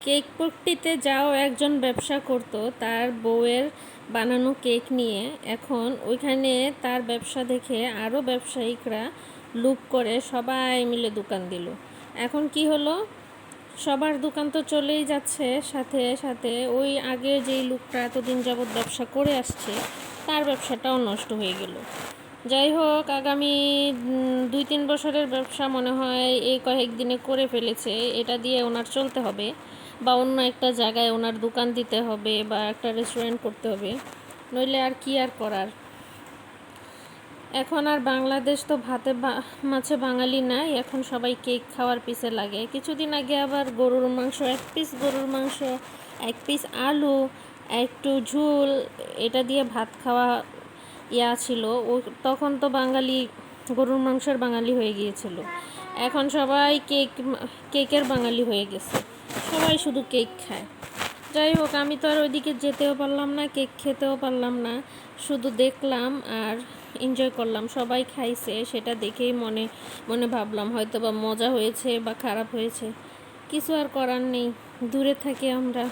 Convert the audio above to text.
Cake পট্টিতে যাও একজন ব্যবসা করত তার বউয়ের বানানো কেক নিয়ে। এখন ওইখানে তার ব্যবসা দেখে আরও ব্যবসায়িকরা লুপ করে সবাই মিলে দোকান দিল। এখন কি হলো, সবার দোকান তো চলেই যাচ্ছে, সাথে সাথে ওই আগে যেই লোকটা এতদিন যাবৎ ব্যবসা করে আসছে তার ব্যবসাটাও নষ্ট হয়ে গেল। যাই হোক, আগামী 2-3 বছরের ব্যবসা মনে হয় এই কয়েকদিনে করে ফেলেছে। এটা দিয়ে ওনার চলতে হবে, বা অন্য একটা জায়গায় ওনার দোকান দিতে হবে, বা একটা রেস্টুরেন্ট করতে হবে, নইলে আর কি আর করার। এখন আর বাংলাদেশ তো ভাতে মাছে বাঙালি নাই, এখন সবাই কেক খাওয়ার পিছে লাগে। কিছুদিন আগে আবার গরুর মাংস, 1 পিস গরুর মাংস, 1 পিস আলু, একটু ঝোল, এটা দিয়ে ভাত খাওয়া ছিল। ও তখন তো বাঙালি গরুর মাংসের বাঙালি হয়ে গিয়েছিল। এখন সবাই কেকের বাঙালি হয়ে গেছে, সবাই শুধু কেক খায়। যাই হোক, আমি তো আর ওইদিকে যেতেও পারলাম না, কেক খেতেও পারলাম না, শুধু দেখলাম আর এনজয় করলাম। সবাই খাইছে, সেটা দেখেই মনে মনে ভাবলাম হয়তো বা মজা হয়েছে বা খারাপ হয়েছে, কিছু আর করার নেই, দূরে থাকি আমরা।